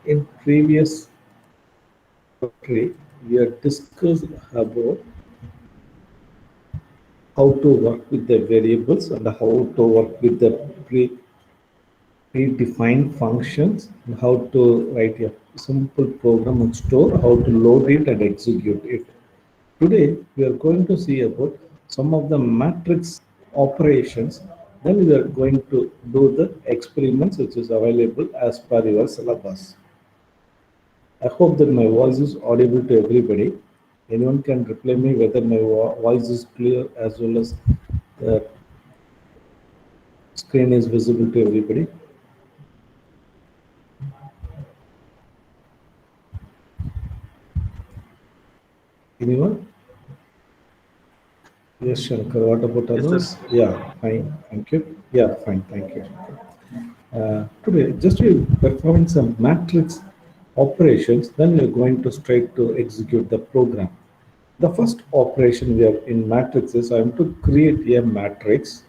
In previous tutorial, we have discussed about how to work with the variables and how to work with the predefined functions and how to write a simple program and store, how to load it and execute it. Today, we are going to see about some of the matrix operations. Then we are going to do the experiments which is available as per your syllabus. I hope that my voice is audible to everybody. Anyone can reply me whether my voice is clear as well as the screen is visible to everybody. Anyone? Yes, Shankar. What about Yes, sir. others? Yeah, fine. Thank you. Yeah, fine. Thank you. Today, just to perform some matrix operations, then we're going to straight to execute the program. The first operation we have in matrix is I am to create a matrix,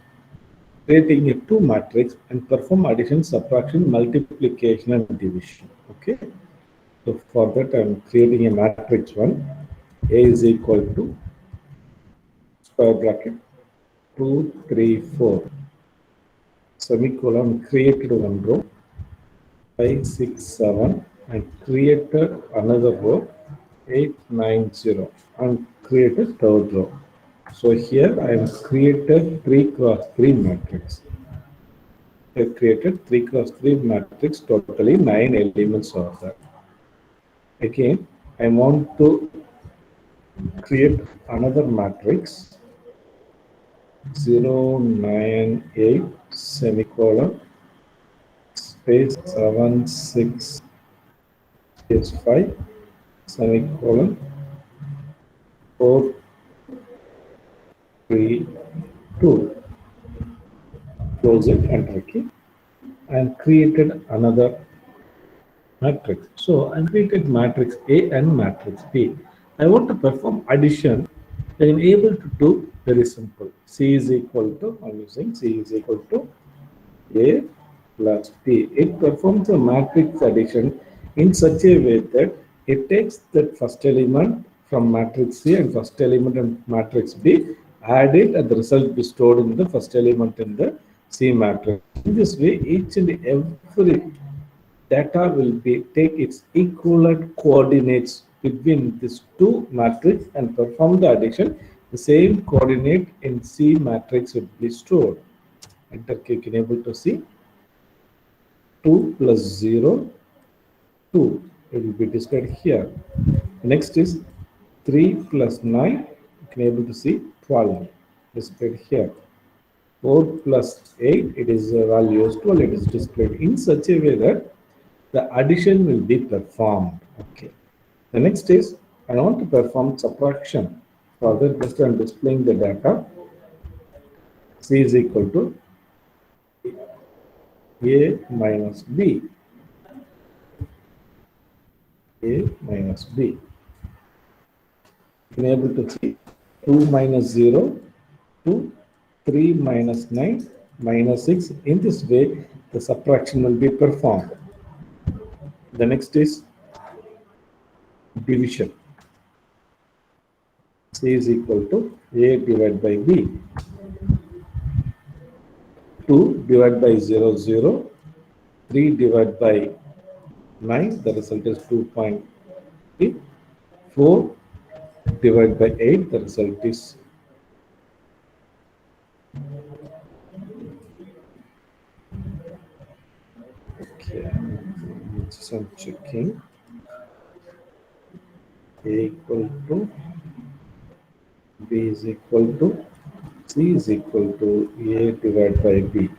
creating a two matrix and perform addition, subtraction, multiplication, and division. Okay. So for that, I'm creating a matrix one. A is equal to square bracket 2, 3, 4 semicolon, created one row 5, 6, 7 and created another row 8, 9, 0 and created third row. So here I am created 3 cross 3 matrix. I created 3 cross 3 matrix, totally 9 elements are there. Again, I want to create another matrix 0, 9, 8 semicolon space 7, 6 space 5 semicolon 4, 3, 2. Close it, enter key, and created another matrix. So I created matrix A and matrix B. I want to perform addition. I am able to do very simple. C is equal to, I'm using C is equal to A plus B. It performs a matrix addition in such a way that it takes that first element from matrix C and first element in matrix B, add it, and the result be stored in the first element in the C matrix. In this way, each and every data will be take its equivalent coordinates between these two matrices and perform the addition. The same coordinate in C matrix will be stored. Enter key, you can able to see 2 plus 0, 2. It will be displayed here. Next is 3 plus 9. You can able to see 12 displayed here. 4 plus 8, it is value is 12. It is displayed in such a way that the addition will be performed. Okay. The next is I want to perform subtraction. Further, just I am displaying the data. C is equal to A minus B. A minus B. You can able to see 2 minus 0, 2, 3 minus 9, minus 6. In this way, the subtraction will be performed. The next is division. C is equal to A divided by B. 2 divided by 0, 0. 3 divided by 9, the result is 2.3. 4 divided by 8, the result is okay. So I'm checking A equal to B is equal to C is equal to A divided by B.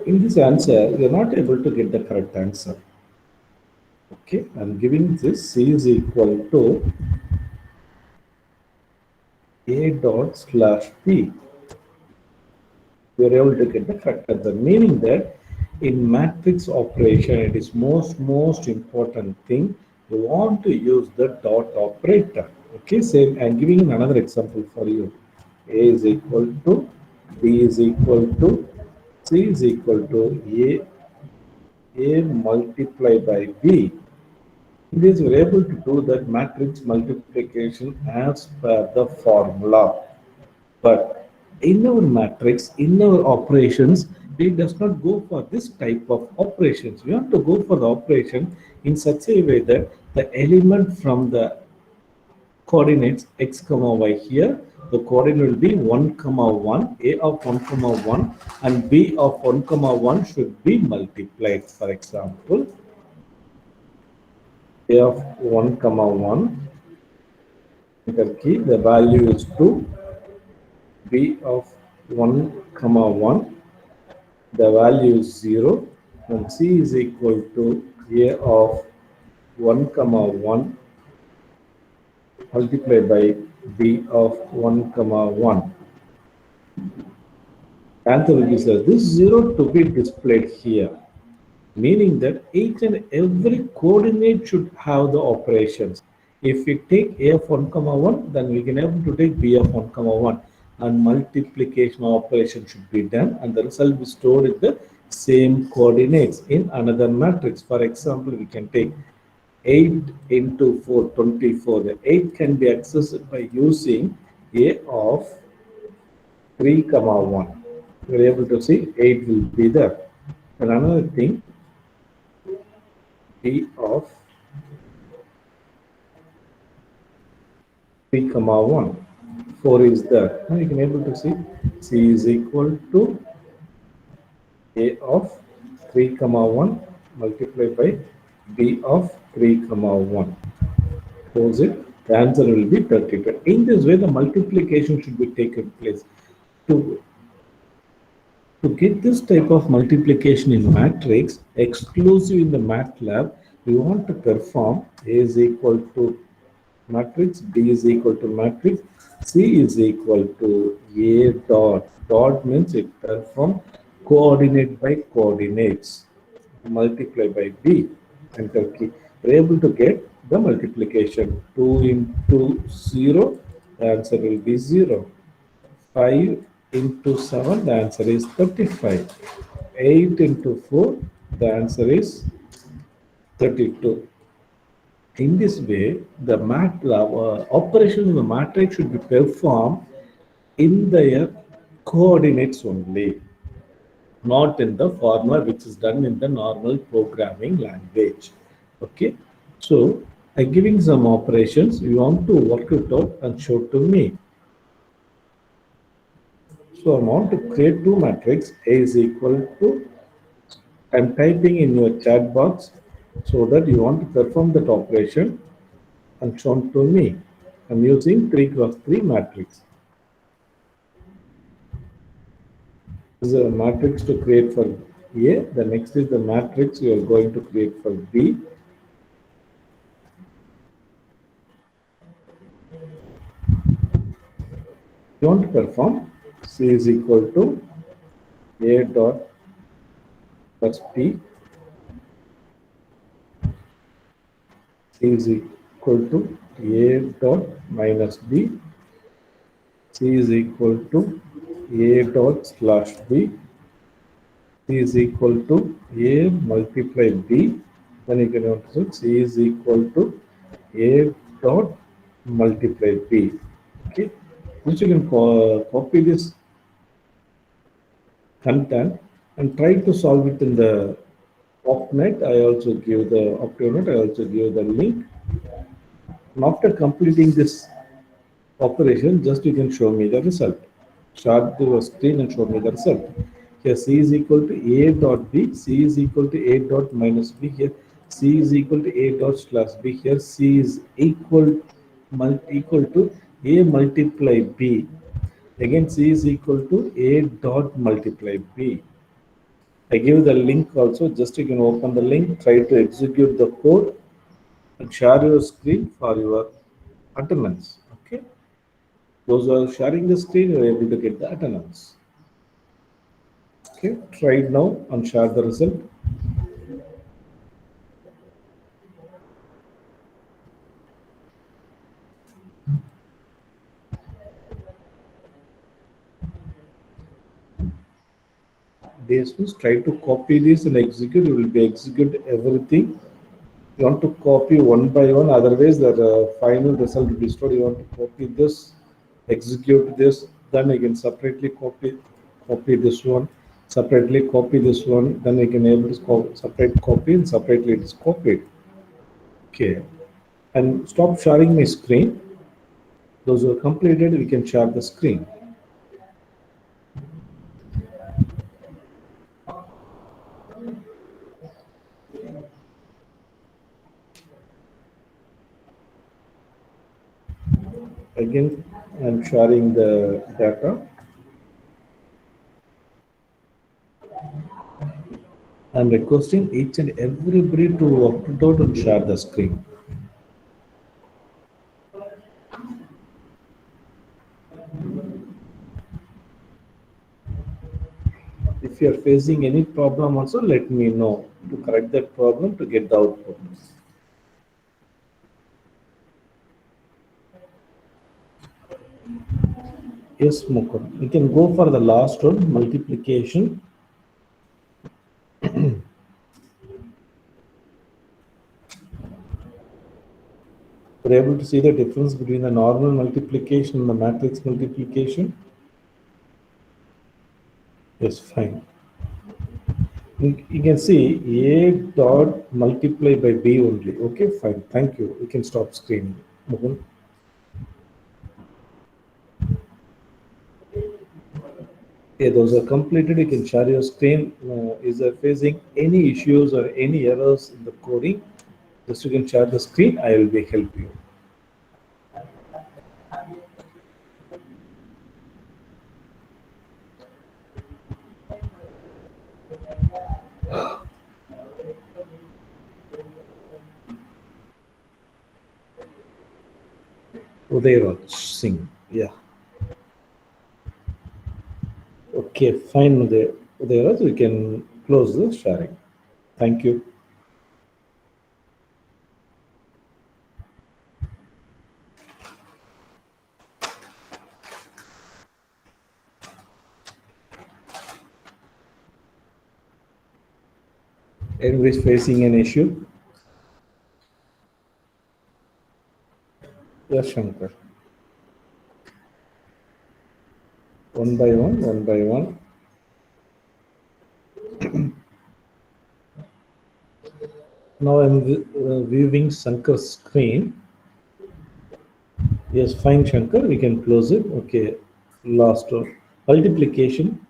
In this answer, you are not able to get the correct answer. Okay, I'm giving this C is equal to A dot slash B. We are able to get the correct answer, meaning that in matrix operation, it is most important thing You want to use the dot operator. Okay, same. I'm giving another example for you. A is equal to B is equal to C is equal to A multiplied by B. In this, we're able to do that matrix multiplication as per the formula. But in our matrix, in our operations, we does not go for this type of operations. We have to go for the operation in such a way that the element from the coordinates x comma y here, the coordinate will be 1 comma 1, a of 1 comma 1 and b of 1 comma 1 should be multiplied. For example, a of 1 comma 1, enter key, the value is 2, b of 1 comma 1, the value is 0, and c is equal to a of 1 comma 1 multiplied by b of 1 comma 1. Answer will be says this 0 to be displayed here, meaning that each and every coordinate should have the operations. If we take a of 1 comma 1, then we can able to take b of 1 comma 1 and multiplication operation should be done and the result will be stored in the same coordinates in another matrix. For example, we can take 8 into 4, 24. The 8 can be accessed by using a of 3 comma 1. We're able to see 8 will be there. And another thing, b of 3 comma 1, 4 is there. Now you can able to see c is equal to a of 3 comma 1 multiplied by b of 3 comma 1. Close it. The answer will be 32. In this way, the multiplication should be taken place. To To get this type of multiplication in matrix, exclusive in the MATLAB, we want to perform A is equal to matrix, B is equal to matrix, C is equal to A dot. Dot means it perform coordinate by coordinates. Multiply by B. Enter key. We're able to get the multiplication. 2 into 0, the answer will be 0. 5 into 7, the answer is 35. 8 into 4, the answer is 32. In this way, the operation in the matrix should be performed in their coordinates only, not in the formula which is done in the normal programming language. Okay, so I'm giving some operations. You want to work it out and show to me. So I want to create two matrix. A is equal to, I'm typing in your chat box so that you want to perform that operation and shown to me. I'm using 3 cross 3 matrix. This is a matrix to create for A. The next is the matrix you are going to create for B. You want to perform C is equal to A dot plus B. C is equal to A dot minus B. C is equal to A dot slash B. C is equal to A multiply B. Then you can also C is equal to A dot multiply B. Okay. Once you can copy this content and try to solve it in the OpNet. I also give the OpNet. I also give the link. And after completing this operation, just you can show me the result. Share the screen and show me the result. Here C is equal to A dot B, C is equal to A dot minus B. Here C is equal to A dot slash B. Here C is equal to A multiply B. Again C is equal to A dot multiply B. I give the link also, just you can open the link, try to execute the code and share your screen for your attendance. Okay. Those who are sharing the screen, you are able to get the attendance. Okay, try it now and share the result. This means try to copy this and execute. You will be execute everything. You want to copy one by one, otherwise the final result will be stored. You want to copy this, execute this, then you can separately copy this one, separately copy this one, then you can able to separate copy and separately it is copied. Okay. And stop sharing my screen. Those who are completed, we can share the screen. Again, I'm sharing the data. I'm requesting each and everybody to upload and share the screen. If you are facing any problem also, let me know to correct that problem to get the output. Yes, Mukund. We can go for the last one, multiplication. We're able to see the difference between the normal multiplication and the matrix multiplication. Yes, fine. You can see A dot multiply by B only. Okay, fine. Thank you. We can stop screening. Mukund. Okay, those are completed. You can share your screen. Is there facing any issues or any errors in the coding? Just you can share the screen. I will be help you. Udayraj Singh. Yeah. Okay, fine, Udayraj. We can close the sharing. Thank you. Anybody facing an issue? Yes, Shankar. One by one, one by one. Now I'm viewing Shankar's screen. Yes, fine, Shankar. We can close it. Okay, last one. Multiplication.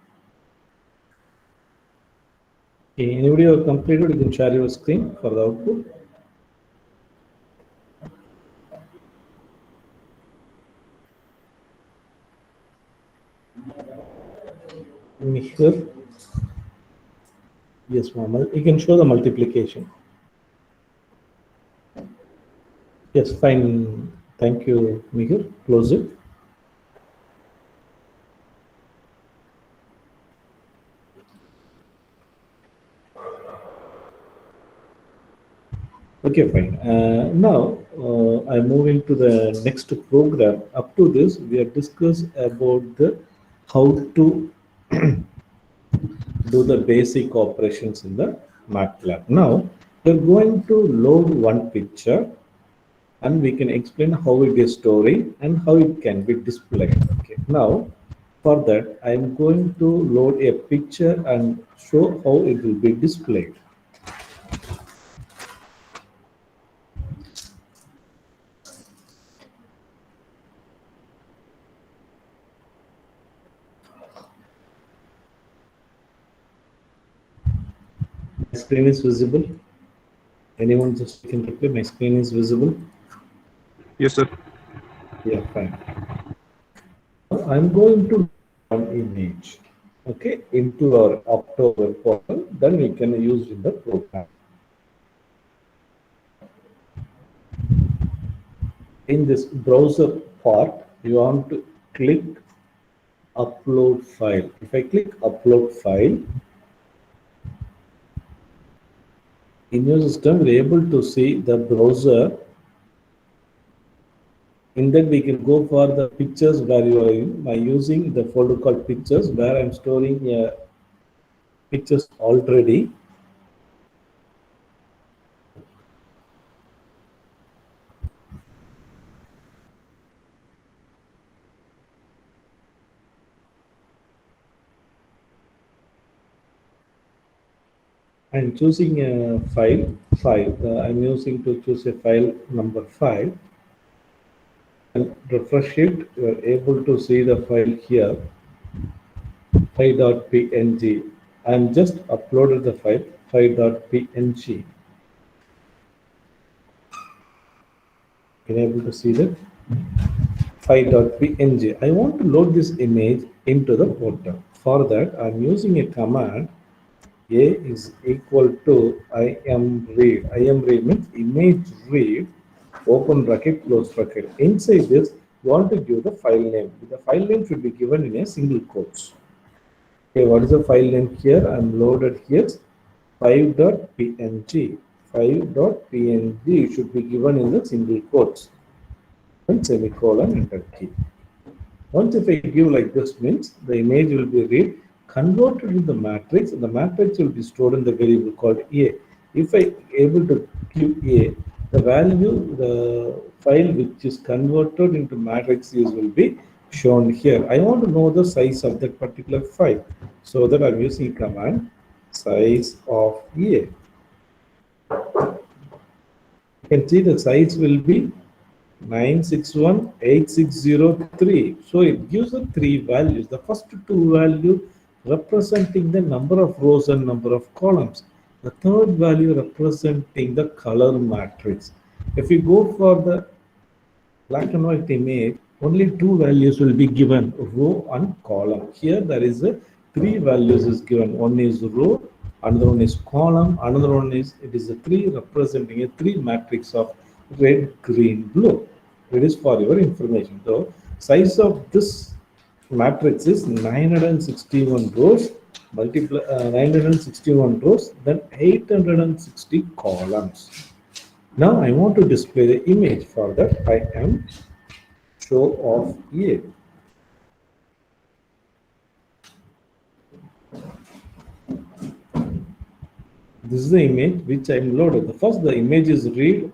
Okay, anybody who have completed, you can share your screen for the output. Here. Yes, ma'am. You can show the multiplication. Yes, fine. Thank you, Mihir. Close it. Okay, fine. Now I'm moving to the next program. Up to this, we have discussed about the how to do the basic operations in the MATLAB. Now we're going to load one picture, and we can explain how it is storing and how it can be displayed. Okay. Now for that, I'm going to load a picture and show how it will be displayed. Screen is visible. Anyone just can reply, my screen is visible. Yes, sir. Yeah, fine. I'm going to an image, okay, into our October portal. Then we can use in the program. In this browser part, you want to click upload file. If I click upload file, in your system, we're able to see the browser. In that, we can go for the pictures where you are in by using the folder called pictures, where I'm storing a pictures already. I'm choosing a file 5. I'm using to choose a file number 5 and refresh it. You are able to see the file here 5.png. I'm just uploaded the file 5.png. Can you able to see that? 5.png. I want to load this image into the portal. For that, I'm using a command a is equal to im read. Im read means image read, open bracket, close bracket. Inside this, you want to give the file name. The file name should be given in a single quotes. Okay, what is the file name here? I'm loaded here 5.png. 5.png should be given in the single quotes and semicolon enter key. Once if I give like this means the image will be read, converted in the matrix, and the matrix will be stored in the variable called A. If I able to give A, the value, the file which is converted into matrix is will be shown here. I want to know the size of that particular file. So that I'm using command size of A. You can see the size will be 9618603. So it gives the three values. The first two values representing the number of rows and number of columns. The third value representing the color matrix. If we go for the black and white image, only two values will be given, row and column. Here there is a three values is given. One is row, another one is column, another one is it is a three representing a three matrix of red, green, blue. It is for your information. So size of this matrix is 961 rows multiply 961 rows, then 860 columns. Now I want to display the image. For that I am show of A. This is the image which I am loaded. The first the image is read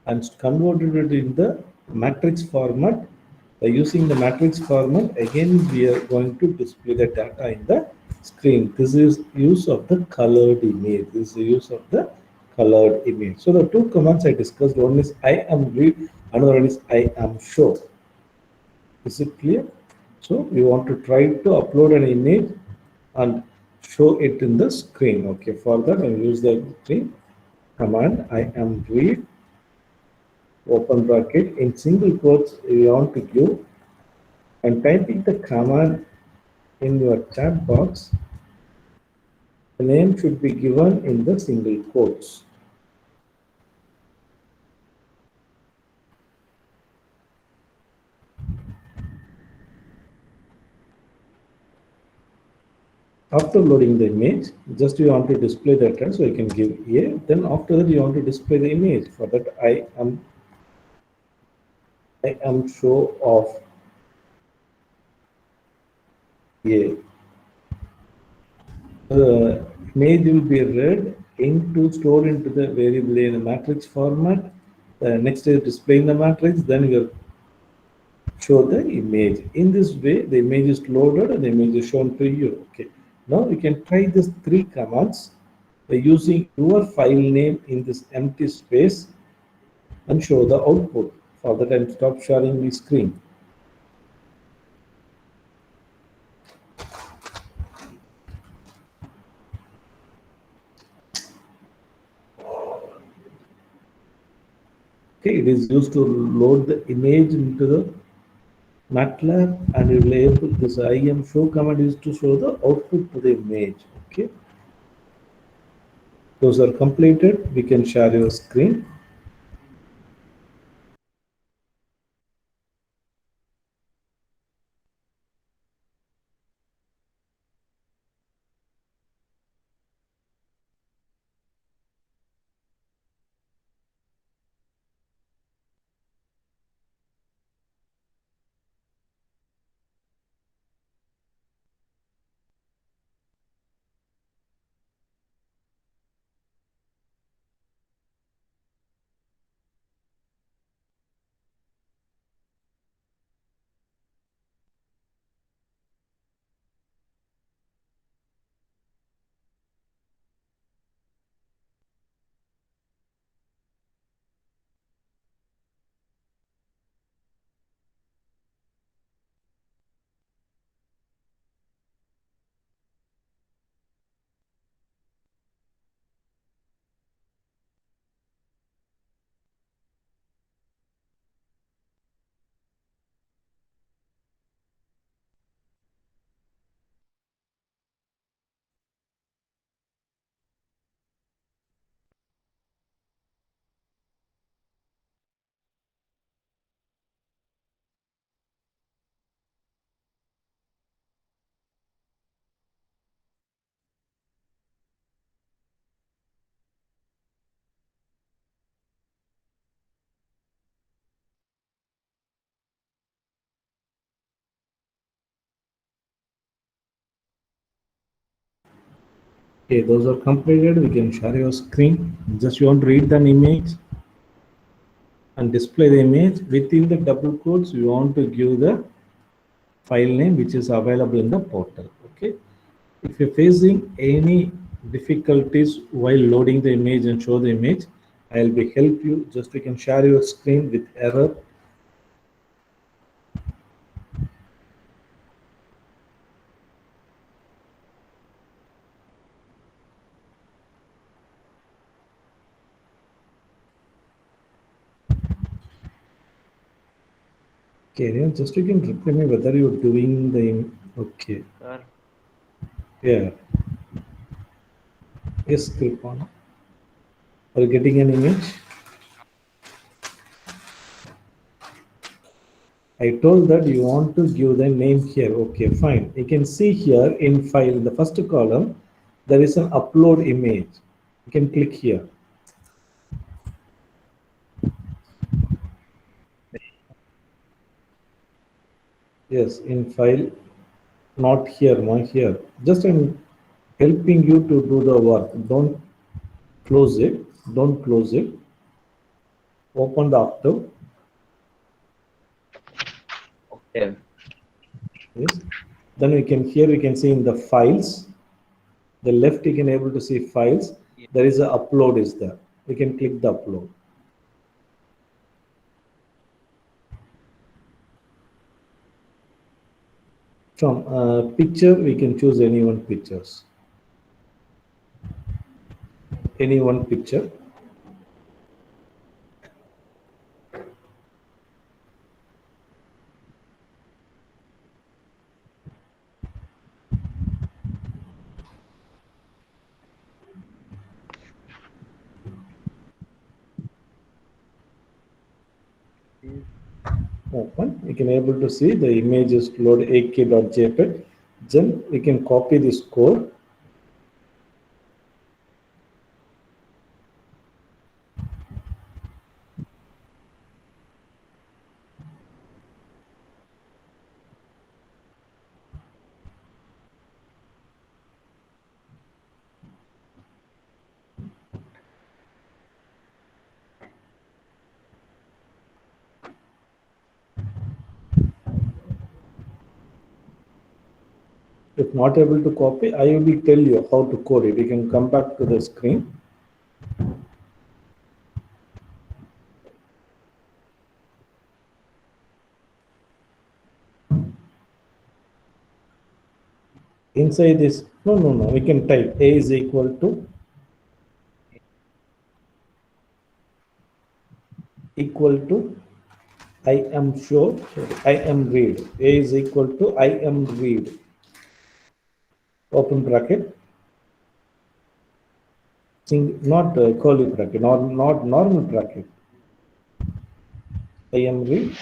and converted it in the matrix format. By using the matrix format, again we are going to display the data in the screen. This is use of the colored image. This is the use of the colored image. So the two commands I discussed, one is I am read, another one is I am show. Is it clear? So we want to try to upload an image and show it in the screen. Okay, for that I use the screen command I am read, open bracket, in single quotes you want to give, and typing the command in your chat box. The name should be given in the single quotes. After loading the image, just you want to display the text, so you can give A. Then after that you want to display the image. For that I am show of A. The image will be read into stored into the variable in a matrix format. Next is displaying the matrix. Then we will show the image. In this way, the image is loaded and the image is shown to you. Okay. Now we can try these three commands by using your file name in this empty space and show the output. For that, I'm stop sharing the screen. Okay, it is used to load the image into the MATLAB, and you will able this IM show command is to show the output to the image. Okay, those are completed. We can share your screen. Okay, those are completed. We can share your screen. Just you want to read an image and display the image. Within the double quotes, you want to give the file name which is available in the portal. Okay. If you're facing any difficulties while loading the image and show the image, I'll be help you. Just you can share your screen with error. Okay, then just you can reply me whether you're doing the okay. Sir, Yeah. Yes, click on. Are you getting an image? I told that you want to give the name here. Okay, fine. You can see here in file, in the first column, there is an upload image. You can click here. Yes, in file, not here, not here. Just I'm helping you to do the work. Don't close it. Don't close it. Open the Octave. okay. Yes. Then we can here we can see in the files. The left you can able to see files. Yeah. There is a upload is there. We can click the upload. From picture, we can choose any one pictures. Any one picture. Open. You can able to see the images load ak.jpg. Then we can copy this code. If not able to copy, I will tell you how to code it. You can come back to the screen. Inside this, no. We can type A is equal to I am sure, I am read. A is equal to I am read. Open bracket. Not curly bracket, not normal bracket. I am read.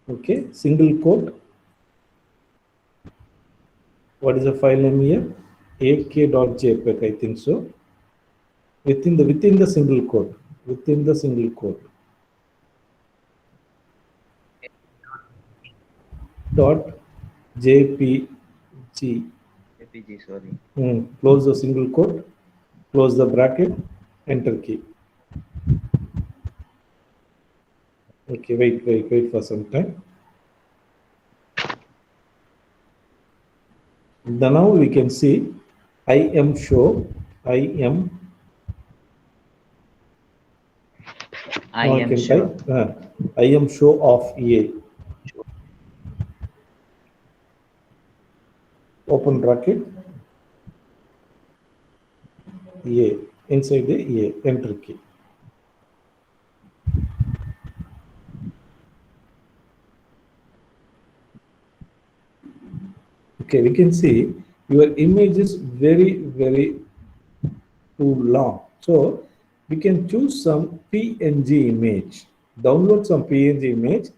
Okay, single quote. What is the file name here? ak.jpg, I think so. Within the single quote. Within the single quote. Dot jpg. APG, sorry. Close the single quote. Close the bracket. Enter key. Okay, wait for some time. Then now we can see I am show. I am. I Now I am can sure. type. I am show of A. Open bracket. A. Inside the A. Enter key. Okay, we can see your image is very too long. So we can choose some PNG image. Download some PNG image.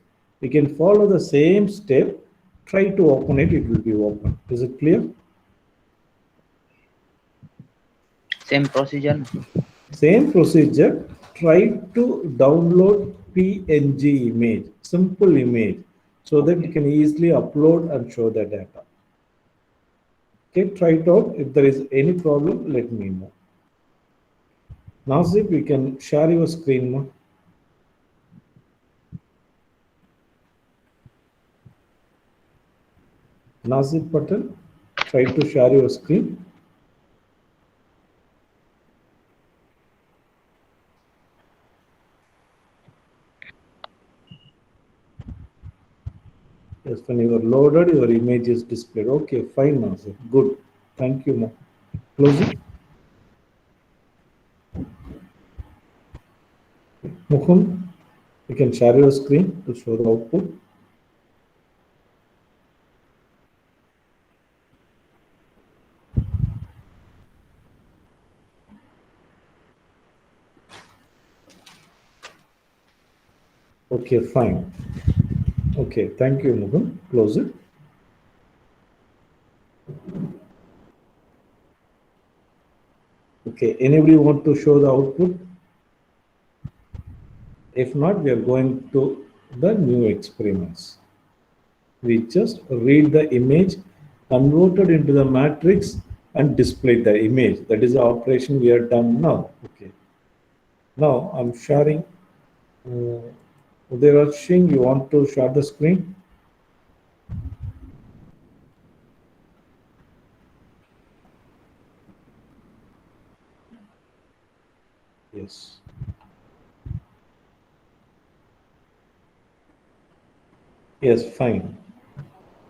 We can follow the same step. Try to open it. It will be open. Is it clear? Same procedure. Same procedure. Try to download PNG image. Simple image. So that you Okay. can easily upload and show the data. Okay, try it out. If there is any problem, let me know. Nasib, you can share your screen now. Nasib Patel, try to share your screen. Yes, when you are loaded, your image is displayed. Okay, fine, Nasib. Good. Thank you, ma. Close it. Mukund, you can share your screen to show the output. Okay, fine. Okay, thank you, Mukund. Close it. Okay, anybody want to show the output? If not, we are going to the new experiments. We just read the image, converted into the matrix, and display the image. That is the operation we are done now. Okay. Now I'm sharing. Uday Singh, you want to share the screen? Yes. Yes, fine.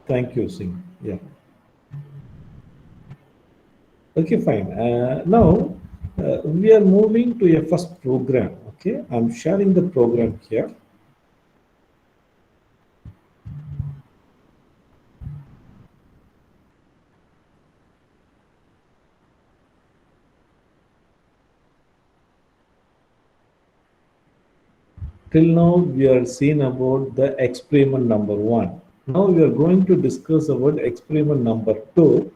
Thank you, Singh. Yeah. Okay, fine. Now we are moving to a first program. Okay, I'm sharing the program here. Till now, we are seen about the experiment number one. Now we are going to discuss about experiment number two.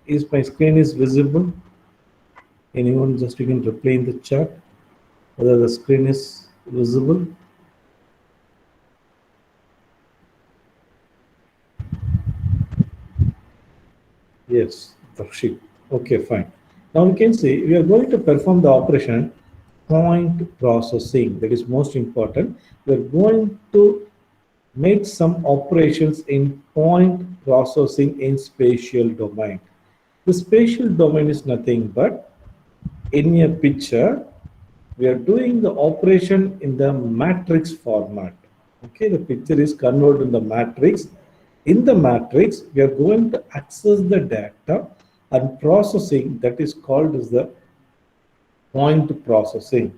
Is my screen is visible? Anyone just you can reply in the chat whether the screen is visible. Yes, Darshit. Okay, fine. Now we can see we are going to perform the operation point processing. That is most important. We are going to make some operations in point processing in spatial domain. The spatial domain is nothing but in a picture, we are doing the operation in the matrix format. Okay, the picture is converted in the matrix. In the matrix, we are going to access the data and processing that is called as the point processing.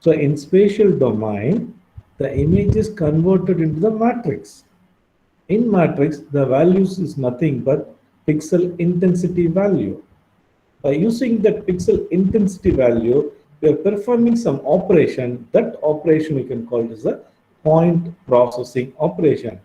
So in spatial domain, the image is converted into the matrix. In matrix, the values is nothing but pixel intensity value. By using that pixel intensity value, we are performing some operation. That operation we can call it as a point processing operation.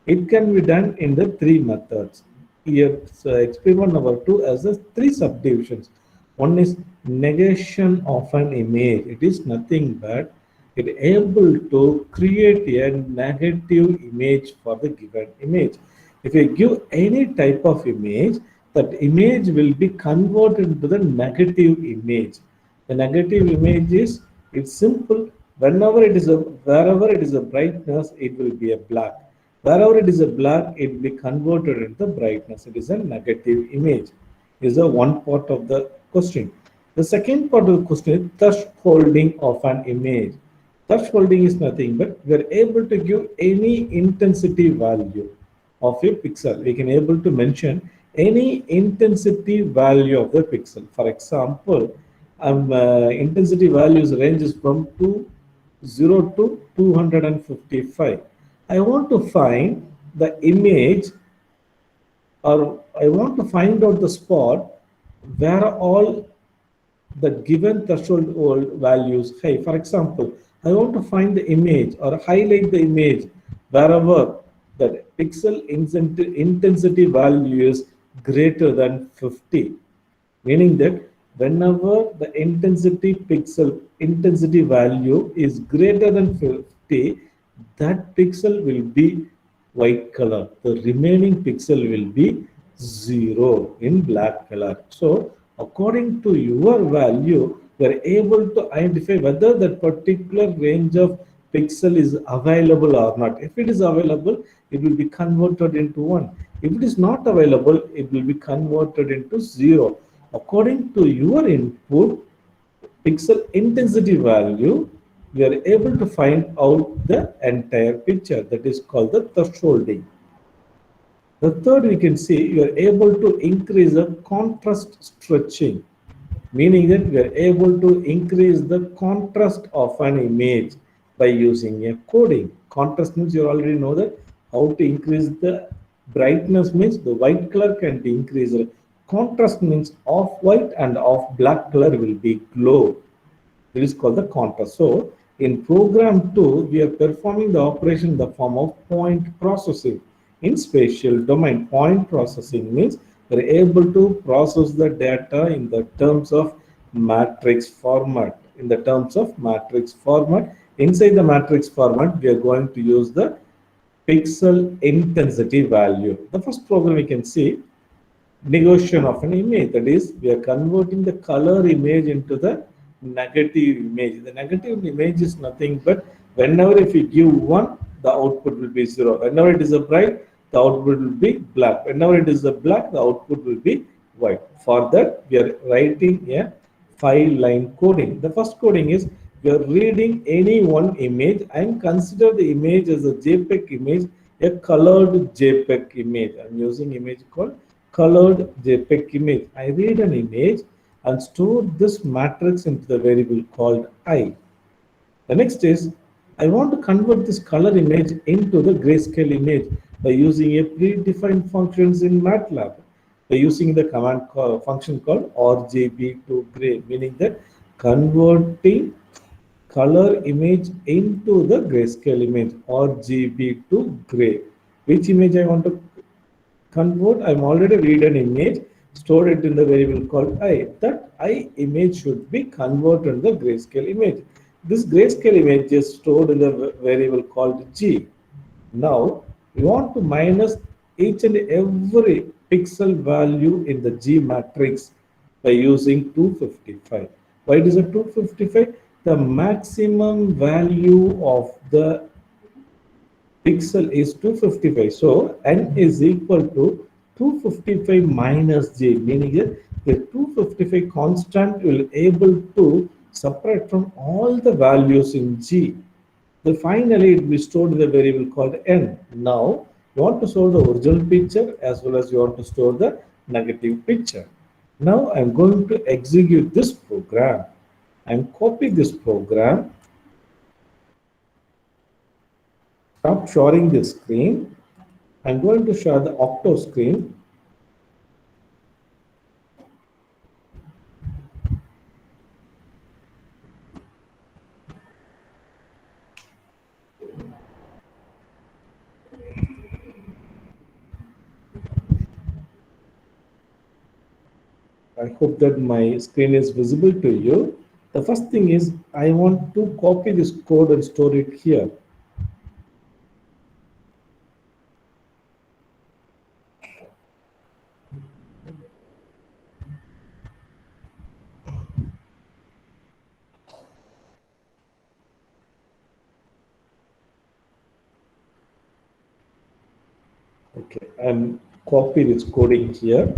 It can be done in the three methods. Here, so experiment number two has the three subdivisions. One is negation of an image. It is nothing but it able to create a negative image for the given image. If you give any type of image, that image will be converted into the negative image. The negative image is it's simple. Whenever it is a wherever it is a brightness, it will be a black. Wherever it is a black, it will be converted into brightness. It is a negative image. Is the one part of the question. The second part of the question is thresholding of an image. Thresholding is nothing but we are able to give any intensity value of a pixel. We can able to mention any intensity value of the pixel. For example, intensity values ranges from 0 to 255. I want to find the image or I want to find out the spot where all the given threshold values high. For example, I want to find the image or highlight the image wherever the pixel intensity value is greater than 50, meaning that whenever the intensity value is greater than 50, that pixel will be white color. The remaining pixel will be 0 in black color. So according to your value, you are able to identify whether that particular range of pixel is available or not. If it is available, it will be converted into 1. If it is not available, it will be converted into 0. According to your input pixel intensity value, we are able to find out the entire picture. That is called the thresholding. The third, we can see you are able to increase the contrast stretching, meaning that we are able to increase the contrast of an image by using a coding. Contrast means you already know that how to increase the brightness means the white color can be increased. Contrast means off white and off black color will be glow. It is called the contrast. So in program 2, we are performing the operation in the form of point processing. In spatial domain, point processing means we are able to process the data in the terms of matrix format. In the terms of matrix format, inside the matrix format, we are going to use the pixel intensity value. The first program we can see negation of an image. That is, we are converting the color image into the negative image. The negative image is nothing but whenever if you give 1, the output will be 0. Whenever it is a bright, the output will be black. Whenever it is a black, the output will be white. For that, we are writing a 5-line coding. The first coding is we are reading any one image and consider the image as a JPEG image, a colored JPEG image. I'm using image called colored JPEG image. I read an image and store this matrix into the variable called I. The next is I want to convert this color image into the grayscale image by using a predefined functions in MATLAB. By using the function called RGB to gray, meaning that converting color image into the grayscale image RGB to gray. Which image I want to convert? I'm already read an image, stored it in the variable called I. That I image should be converted in the grayscale image. This grayscale image is stored in the variable called G. Now we want to minus each and every pixel value in the G matrix by using 255. Why it is a 255? The maximum value of the pixel is 255. So n is equal to 255 minus j, meaning that the 255 constant will able to separate from all the values in g. Then finally, it will be stored in the variable called n. Now, you want to store the original picture as well as you want to store the negative picture. Now, I'm going to execute this program. I'm copying this program. Stop sharing the screen. I'm going to share the Octo screen. I hope that my screen is visible to you. The first thing is I want to copy this code and store it here. Okay, I'm copy this coding here.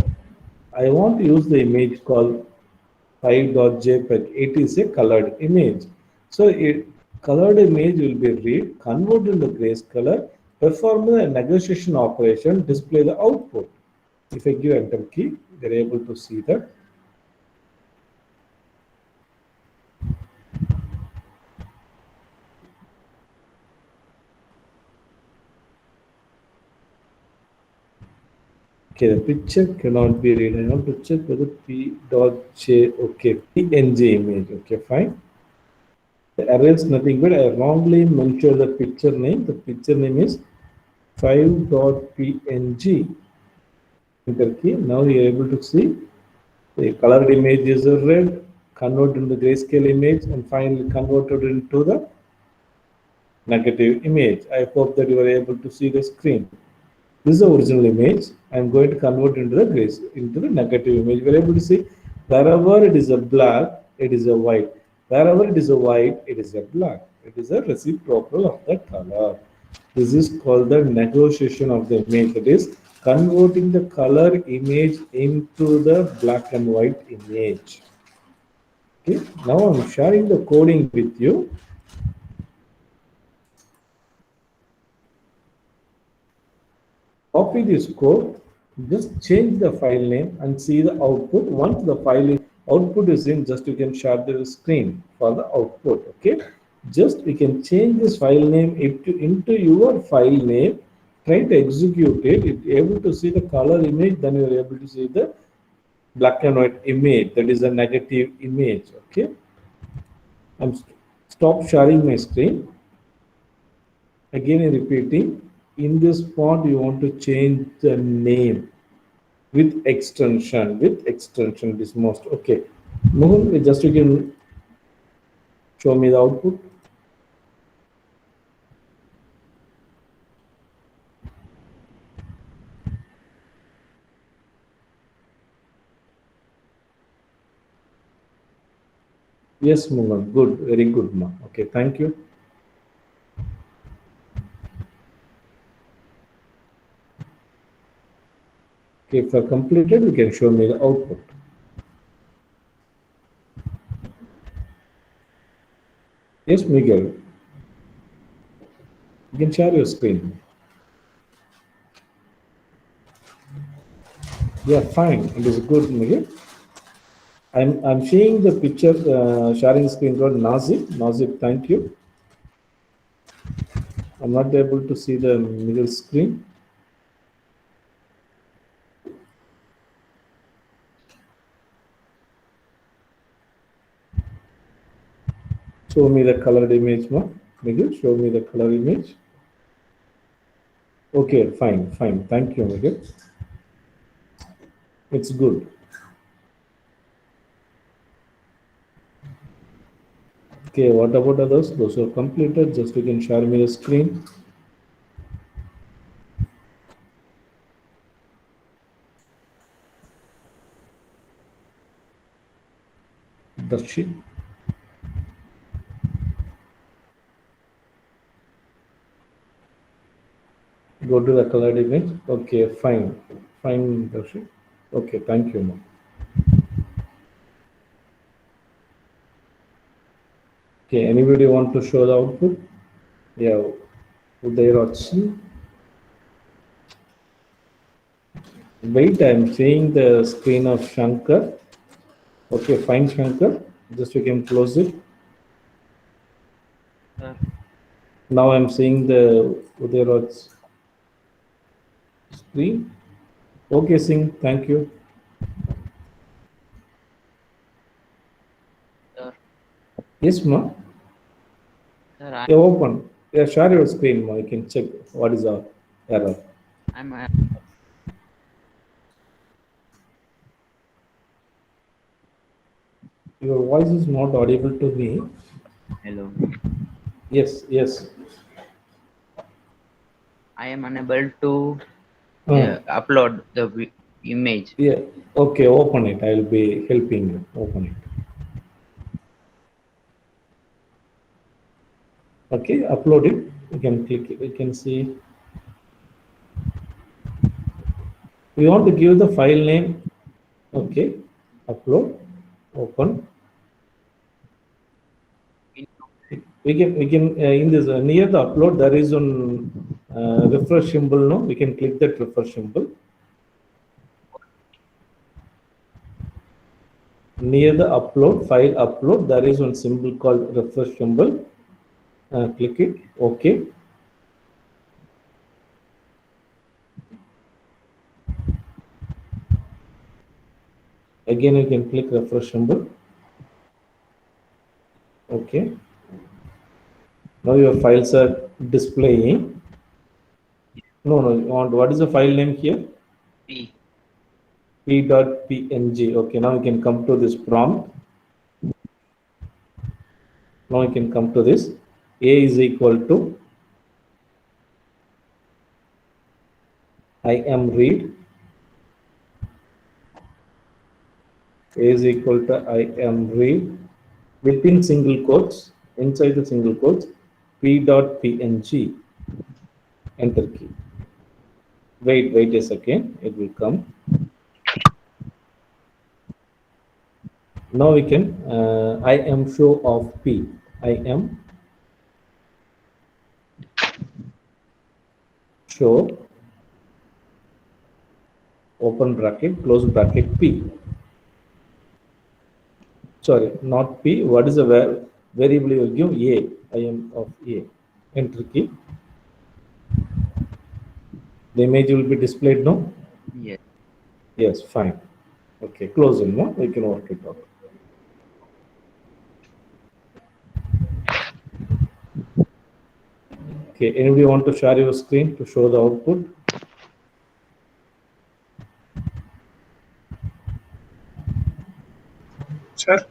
I want to use the image called 5.jpg. It is a colored image. So it colored image will be read, convert into grace color, perform the negotiation operation, display the output. If I give enter key, they're able to see that. Okay, the picture cannot be read. I want to check whether p.j, okay, png image, okay, fine. The error is nothing but I wrongly mentioned the picture name. The picture name is 5.png. Enter key. Now you are able to see the colored image is red, converted into grayscale image, and finally converted into the negative image. I hope that you are able to see the screen. This is the original image. I'm going to convert into the grays, into the negative image. We're able to see wherever it is a black, it is a white. Wherever it is a white, it is a black. It is a reciprocal of the color. This is called the negotiation of the image. That is converting the color image into the black and white image. Okay, now I'm sharing the coding with you. Copy this code, just change the file name and see the output. Once the output is in, just you can share the screen for the output. Okay, just we can change this file name into your file name. Try to execute it. If you're able to see the color image, then you're able to see the black and white image. That is a negative image. Okay, I'm stop sharing my screen. Again repeating, in this part you want to change the name with extension this most. Okay, Mohan, just you can show me the output. Yes, Mohan, good, very good, ma. Okay, thank you. Okay, if completed, you can show me the output. Yes, Miguel, you can share your screen. Yeah, fine, it is good, Miguel. I'm seeing the picture sharing screen called Nazib. Nazib, thank you. I'm not able to see the middle screen. Show me the colored image, ma. Miguel, show me the color image. Okay, fine, fine. Thank you, Miguel. It's good. Okay, what about others? Those who are completed, just you can share me the screen. Darshi. Go to the colored image. Okay, fine. Fine, Darshi. Okay, thank you, ma'am. Okay, anybody want to show the output? Yeah, Udayrachi. Wait, I'm seeing the screen of Shankar. Okay, fine, Shankar. Just you can close it. Sir, Now I'm seeing the Udayrachi screen. Okay, Singh, thank you. sir, Yes, ma. sir, Yeah, open. Yeah, share your screen, ma. You can check what is the error. I'm Your voice is not audible to me. hello. Yes, yes. I am unable to Uh, upload the image. yeah. Okay, open it. I'll be helping you. Open it. Okay, upload it. You can click it. You can see. We want to give the file name. Okay, upload. Open. We can in this near the upload there is one refresh symbol. No, we can click that refresh symbol. Near the upload file upload there is one symbol called refresh symbol. Click it. Okay. Again you can click refresh symbol. Okay, now your files are displaying. No, you want, what is the file name here? P. p.png. Okay, now you can come to this prompt. Now you can come to this. A is equal to I am read is equal to I am read within single quotes, inside the single quotes, p dot png, enter key. Wait a second, it will come. Now we can I am show of p. I am show open bracket close bracket p. Sorry, not p. What is the variable you will give? A. I am of a. Enter key. The image will be displayed now. Yes. Yes, fine. Okay, close it now. We can work it out. Okay, anybody want to share your screen to show the output? Sir?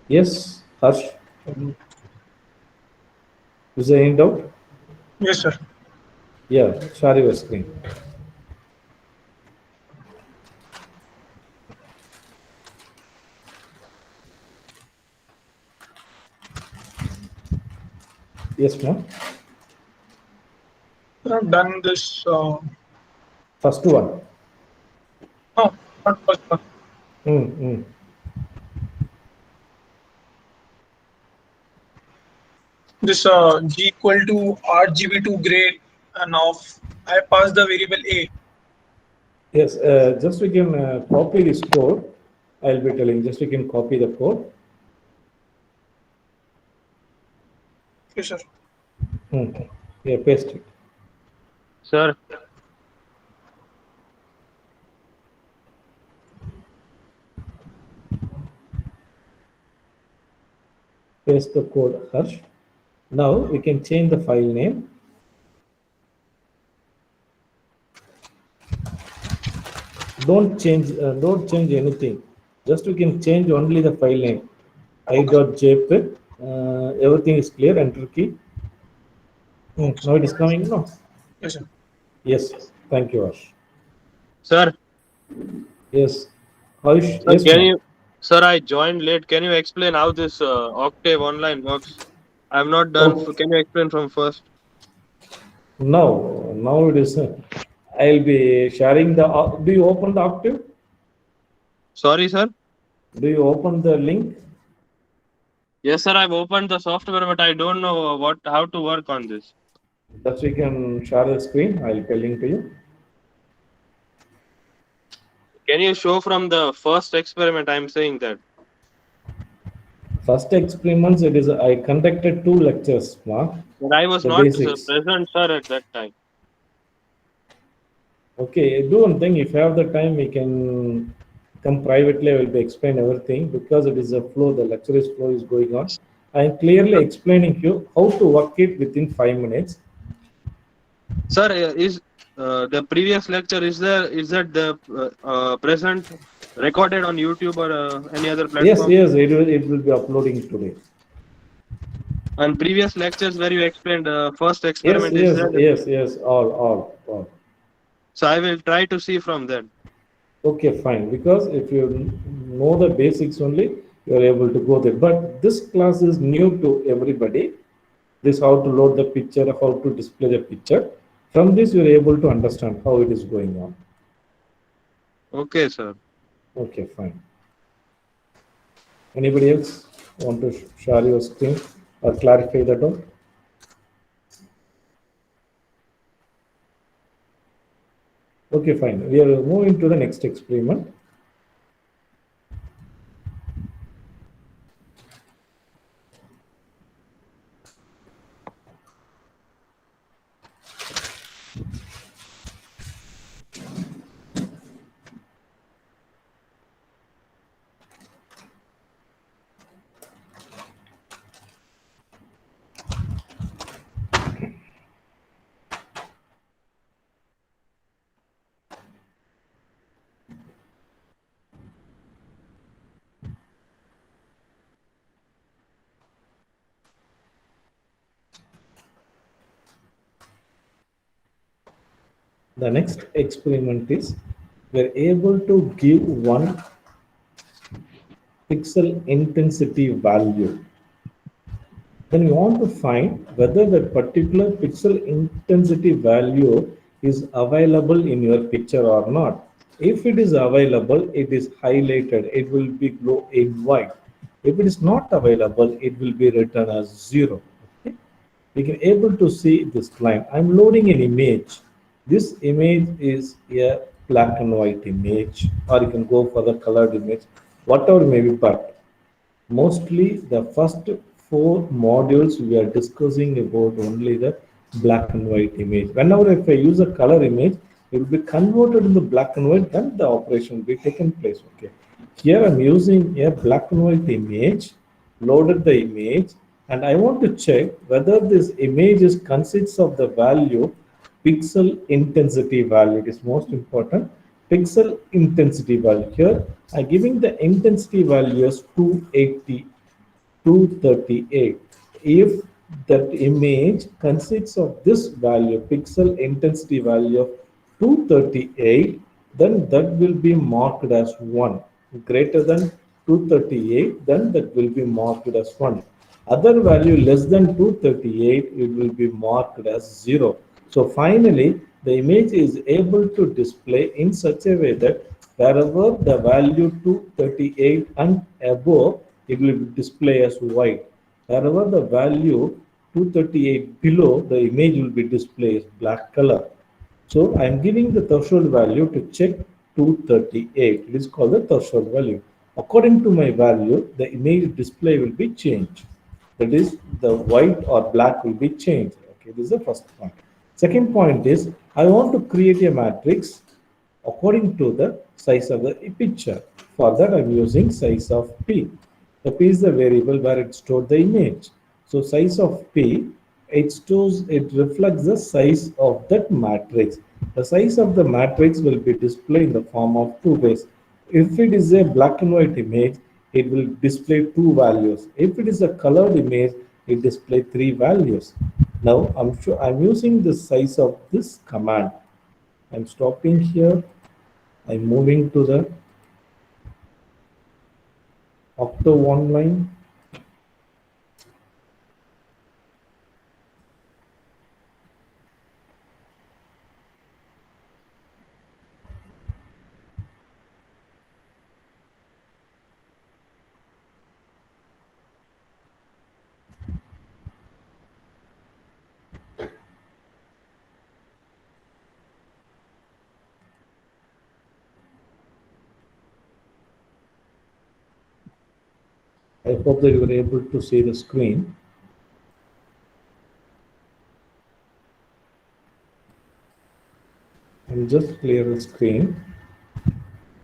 Yes, Harsh. Is there any doubt? Yes, sir. Yeah, share your screen. Yes, ma'am. I've done this. First one. No, not first one. Mm. This G equal to RGB2 grade and of I pass the variable A. Yes, just we can copy this code. I'll be telling. Just we can copy the code. Yes, sir. Yeah, paste it. Sir, Paste the code, Harsh. Now we can change the file name. Don't change anything. Just we can change only the file name. Okay. I.jpg. Everything is clear. Enter key. Okay, Now sir. it is coming. No. Yes, sir. Yes. Thank you, Harsh. sir, Yes. Harsh. sir, Yes, ma'am. sir, I joined late. Can you explain how this Octave online works? I'm not done. Oh, Can you explain from first? now it is. I'll be sharing the. Do you open the Octave? Sorry, sir. Do you open the link? Yes, sir. I've opened the software, but I don't know how to work on this. That we can share the screen. I'll telling to you. Can you show from the first experiment? I'm saying that. First experiments. It is. I conducted 2 lectures, Mark. But I was The not basics. present, sir, at that time. Okay, do one thing. If you have the time, we can come privately. I will be explain everything because it is a flow. The lecture is flow is going on. I am clearly explaining you how to work it within 5 minutes. Sir, is the previous lecture is that the present recorded on YouTube or any other Yes, platform? yes, it will be uploading today. And previous lectures where you explained first Yes, experiment is yes, there. yes, yes. All. So I will try to see from that. Okay, fine. Because if you know the basics only, you are able to go there. But this class is new to everybody. This how to load the picture, how to display the picture. From this, you are able to understand how it is going on. Okay, sir. Okay, fine. Anybody else want to share your screen or clarify that out? Okay, fine. We are moving to the next experiment. The next experiment is we're able to give one pixel intensity value. Then you want to find whether that particular pixel intensity value is available in your picture or not. If it is available, it is highlighted, it will be glow in white. If it is not available, it will be written as zero. Okay? We can able to see this line. I'm loading an image. This image is a black and white image, or you can go for the colored image, whatever may be, but mostly the first four modules we are discussing about only the black and white image. Whenever if I use a color image, it will be converted into black and white, then the operation will be taken place. Okay. Here I'm using a black and white image, loaded the image, and I want to check whether this image is consists of the value pixel intensity value. It is most important. Pixel intensity value. Here I'm giving the intensity value as 280, 238. If that image consists of this value, pixel intensity value of 238, then that will be marked as 1. Greater than 238, then that will be marked as 1. Other value less than 238, it will be marked as 0. So finally, the image is able to display in such a way that wherever the value 238 and above, it will display as white. Wherever the value 238 below, the image will be displayed as black color. So I am giving the threshold value to check 238. It is called the threshold value. According to my value, the image display will be changed. That is, the white or black will be changed. Okay, this is the first point. Second point is I want to create a matrix according to the size of the picture. For that, I'm using size of P. The P is the variable where it stored the image. So size of P, it reflects the size of that matrix. The size of the matrix will be displayed in the form of two ways. If it is a black and white image, it will display two values. If it is a colored image, it displays three values. Now I'm using the size of this command. I'm stopping here. I'm moving to the Octo online. I hope that you were able to see the screen. And just clear the screen.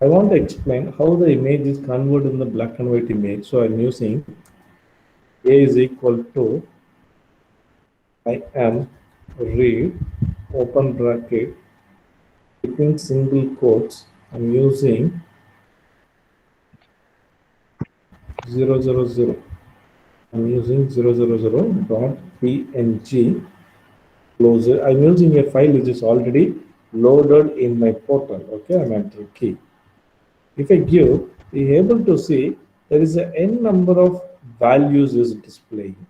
I want to explain how the image is converted in the black and white image. So I'm using A is equal to I am read open bracket between single quotes. I'm using 000. I'm using 000 dot png closer. I'm using a file which is already loaded in my portal. Okay, I'm entering key. If I give, we are able to see there is a n number of values is displaying.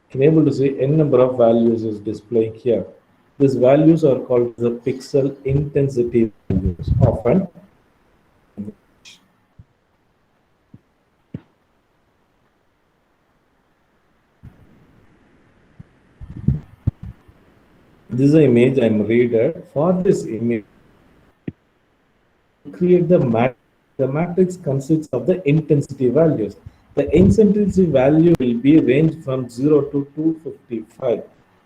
Can able to see n number of values is displaying here. These values are called the pixel intensity values. Often this is the image I'm reader. For this image, create the matrix. The matrix consists of the intensity values. The intensity value will be range from 0 to 255.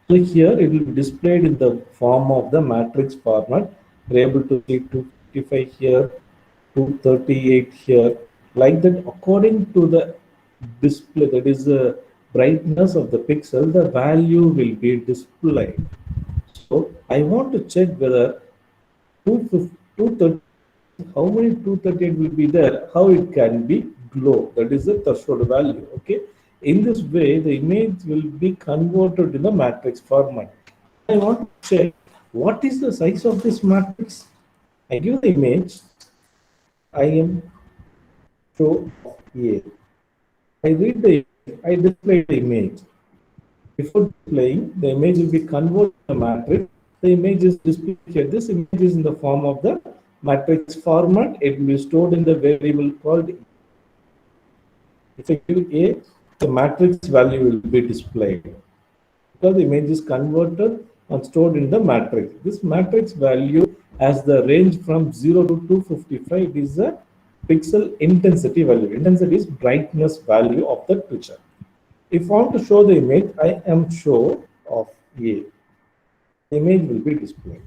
So here it will be displayed in the form of the matrix format. We're able to see 255 here, 238 here, like that. According to the display, that is the brightness of the pixel, the value will be displayed. So I want to check whether 230, how many 238 will be there, how it can be glow. That is the threshold value. Okay. In this way, the image will be converted in the matrix format. I want to check what is the size of this matrix. I give the image. I am show of A. I read the image. I display the image. Before displaying, the image will be converted to a matrix. The image is displayed here. This image is in the form of the matrix format. It will be stored in the variable called. If I give A, the matrix value will be displayed because the image is converted and stored in the matrix. This matrix value has the range from 0 to 255. It is a pixel intensity value. Intensity is brightness value of the picture. If I want to show the image, I am show of A. The image will be displayed.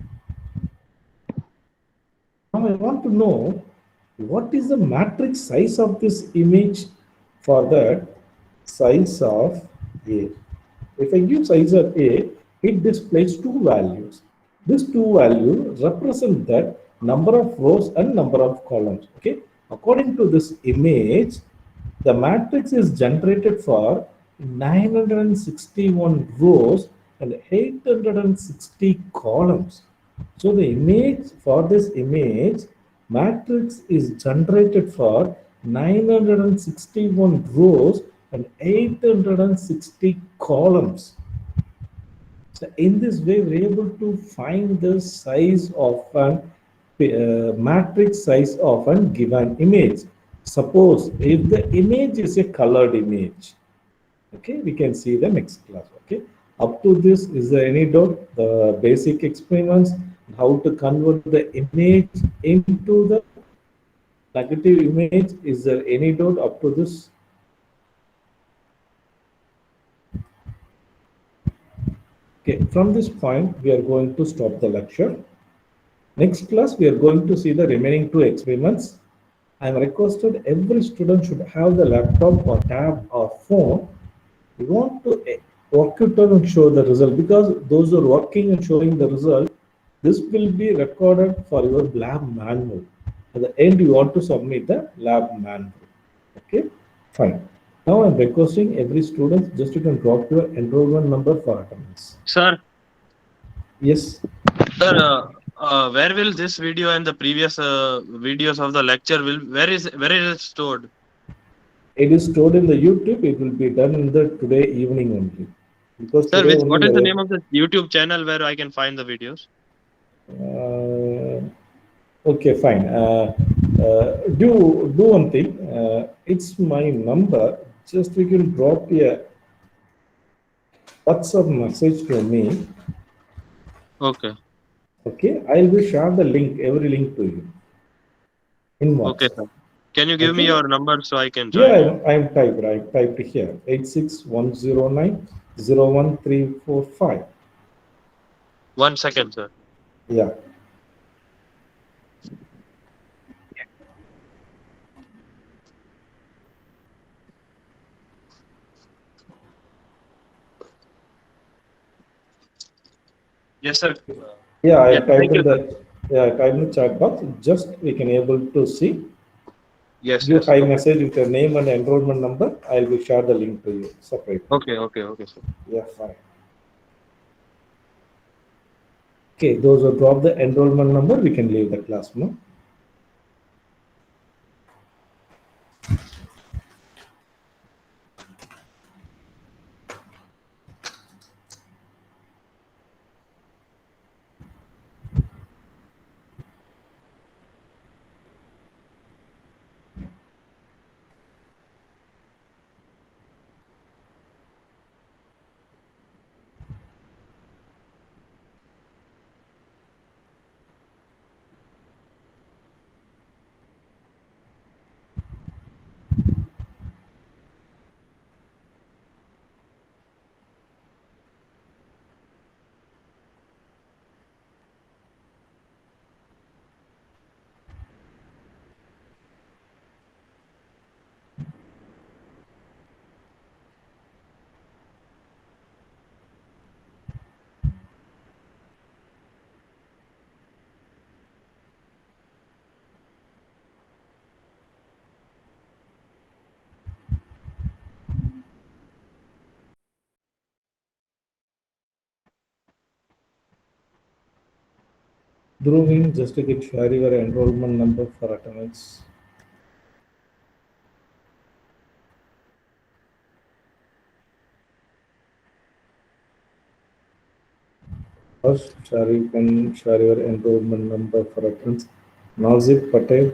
Now I want to know what is the matrix size of this image. For that, size of A. If I give size of A, it displays two values. These two values represent that number of rows and number of columns. Okay. According to this image, the matrix is generated for 961 rows and 860 columns. So the image for this image matrix is generated for 961 rows and 860 columns. So in this way, we're able to find the size of an matrix size of a given image. Suppose if the image is a colored image, okay, we can see the next class. Okay, up to this, is there any doubt? The basic experiments, how to convert the image into the negative image. Is there any doubt up to this? Okay, from this point, we are going to stop the lecture. Next class, we are going to see the remaining two experiments. I am requested every student should have the laptop or tab or phone. We want to walk you through and show the result, because those who are working and showing the result, this will be recorded for your lab manual. At the end, you want to submit the lab manual. Okay, fine. Now I'm requesting every student just you can drop your enrollment number for attendance. Sir, Yes. sir, where will this video and the previous videos of the lecture where is it stored? It is stored in the YouTube. It will be done in the today evening only, because Sir, today only what we is the are. name of the YouTube channel where I can find the videos? Okay, fine. Do one thing. It's my number. Just you can drop a WhatsApp message to me. Okay, Okay, I will share the link, every link to you in okay, WhatsApp. sir. Can you give me Okay. your number so I can Yeah, join you? I'm typed. I typed here 8610901345. 1 second, sir. Yeah. Yes, sir. Yeah, I Yeah, typed thank in you, sir. the typed in the chat box. Just we can able to see. Yes, Give yes. hi Okay, message with your name and enrollment number. I will share the link to you separately. okay, sir. Yeah, fine. Okay, those who drop the enrollment number, we can leave the class now. Dhruvin, just to get share your enrollment number for attendance. First, share you can share your enrollment number for attendance. Nazir Patel,